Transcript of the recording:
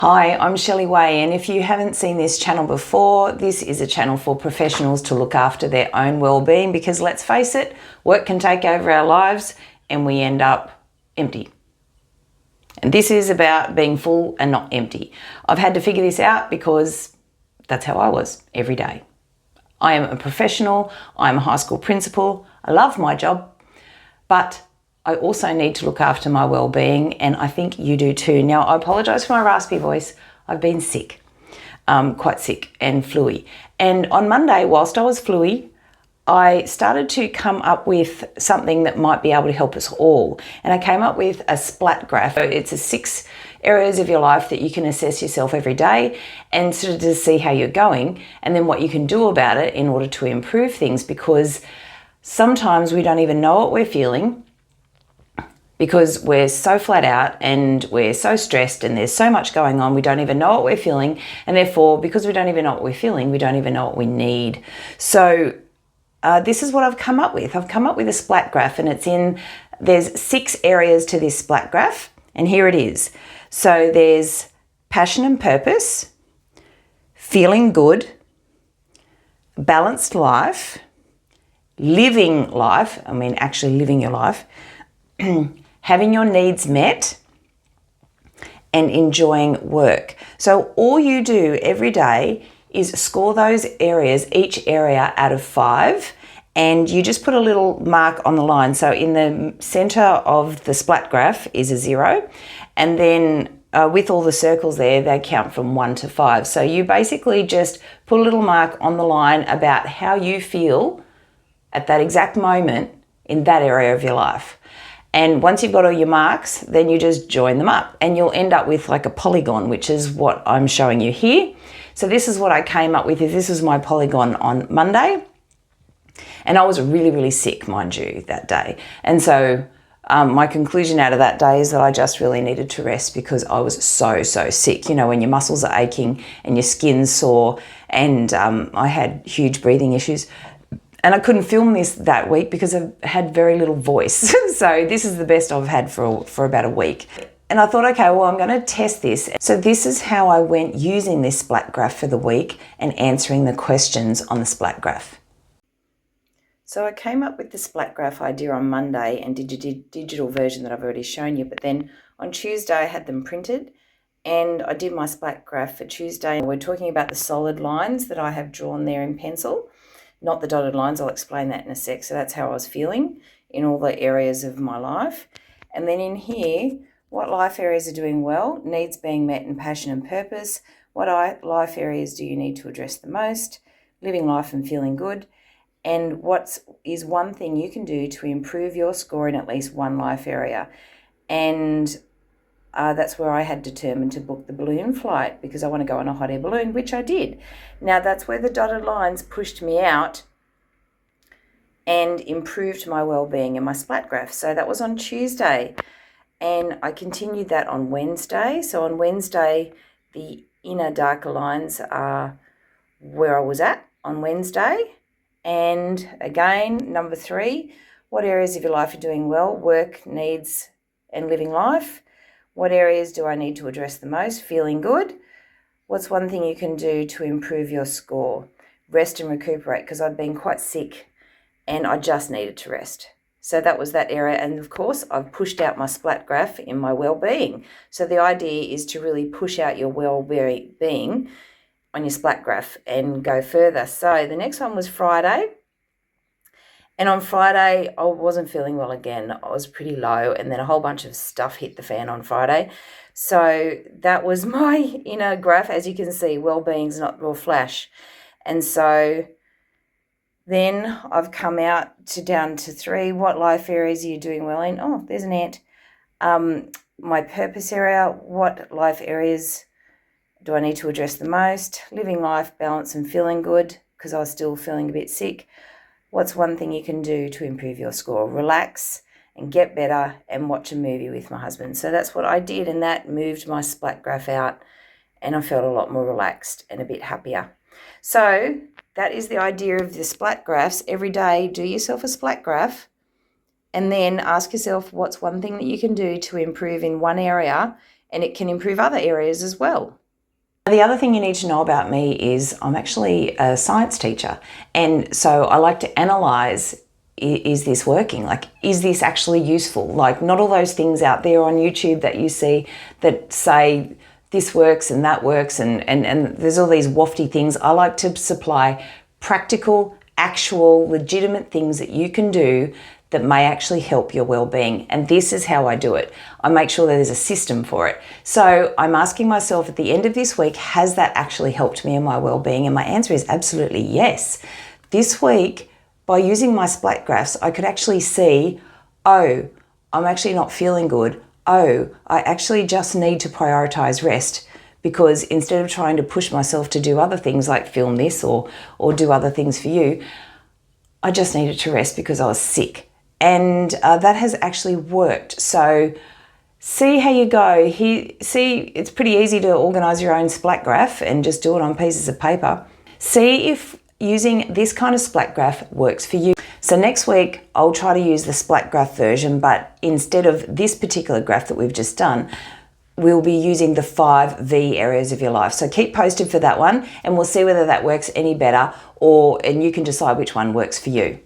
Hi, I'm Shelley Way, and if you haven't seen this channel before, this is a channel for professionals to look after their own well-being, because let's face it, work can take over our lives and we end up empty. And this is about being full and not empty. I've had to figure this out because that's how I was every day. I am a professional, I'm a high school principal, I love my job, but I also need to look after my well-being, and I think you do too. Now, I apologise for my raspy voice. I've been sick, quite sick and fluey. And on Monday, whilst I was fluey, I started to come up with something that might be able to help us all. And I came up with a splat graph. It's 6 areas of your life that you can assess yourself every day and sort of to see how you're going, and then what you can do about it in order to improve things, because sometimes we don't even know what we're feeling, because we're so flat out and we're so stressed and there's so much going on, we don't even know what we're feeling. And therefore, because we don't even know what we're feeling, we don't even know what we need. So this is what I've come up with. I've come up with a splat graph, and there's 6 areas to this splat graph. And here it is. So there's passion and purpose, feeling good, balanced life, living life, actually living your life, having your needs met, and enjoying work. So all you do every day is score those areas, each area out of 5, and you just put a little mark on the line. So in the center of the splat graph is a 0, and then with all the circles there, they count from 1 to 5. So you basically just put a little mark on the line about how you feel at that exact moment in that area of your life. And once you've got all your marks, then you just join them up and you'll end up with like a polygon, which is what I'm showing you here. So this is what I came up with. This was my polygon on Monday. And I was really, really sick, mind you, that day. And so my conclusion out of that day is that I just really needed to rest, because I was so sick. You know, when your muscles are aching and your skin's sore, and I had huge breathing issues. And I couldn't film this that week because I had very little voice. So this is the best I've had for about a week. And I thought, okay, well, I'm going to test this. So this is how I went using this splat graph for the week and answering the questions on the splat graph. So I came up with the splat graph idea on Monday and did a digital version that I've already shown you. But then on Tuesday, I had them printed and I did my splat graph for Tuesday. We're talking about the solid lines that I have drawn there in pencil, not the dotted lines. I'll explain that in a sec. So that's how I was feeling in all the areas of my life. And then in here, what life areas are doing well, needs being met, and passion and purpose. What life areas do you need to address the most? Living life and feeling good. And what is one thing you can do to improve your score in at least one life area? And that's where I had determined to book the balloon flight, because I want to go on a hot air balloon, which I did. Now that's where the dotted lines pushed me out and improved my well-being in my splat graph. So that was on Tuesday, and I continued that on Wednesday. So on Wednesday, the inner darker lines are where I was at on Wednesday. And again, number 3, what areas of your life are doing well? Work, needs, and living life. What areas do I need to address the most? Feeling good. What's one thing you can do to improve your score? Rest and recuperate, because I've been quite sick and I just needed to rest. So that was that area. And of course, I've pushed out my splat graph in my well-being. So the idea is to really push out your well-being on your splat graph and go further. So the next one was Friday. And on Friday, I wasn't feeling well again. I was pretty low, and then a whole bunch of stuff hit the fan on Friday. So that was my inner graph. As you can see, well-being's not real flash. And so then I've come out down to 3. What life areas are you doing well in? Oh, there's an ant. My purpose area, what life areas do I need to address the most? Living life, balance, and feeling good, because I was still feeling a bit sick. What's one thing you can do to improve your score? Relax and get better and watch a movie with my husband. So that's what I did, and that moved my splat graph out, and I felt a lot more relaxed and a bit happier. So that is the idea of the splat graphs. Every day, do yourself a splat graph and then ask yourself what's one thing that you can do to improve in one area and it can improve other areas as well. The other thing you need to know about me is I'm actually a science teacher, and so I like to analyze, is this working? Like, is this actually useful? Like, not all those things out there on YouTube that you see that say this works and that works, and there's all these wafty things. I like to supply practical, actual, legitimate things that you can do that may actually help your well-being. And this is how I do it. I make sure that there's a system for it. So I'm asking myself at the end of this week, has that actually helped me in my well-being? And my answer is absolutely yes. This week, by using my splat graphs, I could actually see, oh, I'm actually not feeling good. Oh, I actually just need to prioritize rest, because instead of trying to push myself to do other things like film this or do other things for you, I just needed to rest because I was sick. And that has actually worked. So see how you go. See, it's pretty easy to organize your own splat graph and just do it on pieces of paper. See if using this kind of splat graph works for you. So next week, I'll try to use the splat graph version, but instead of this particular graph that we've just done, we'll be using the 5 V areas of your life. So keep posted for that one, and we'll see whether that works any better, and you can decide which one works for you.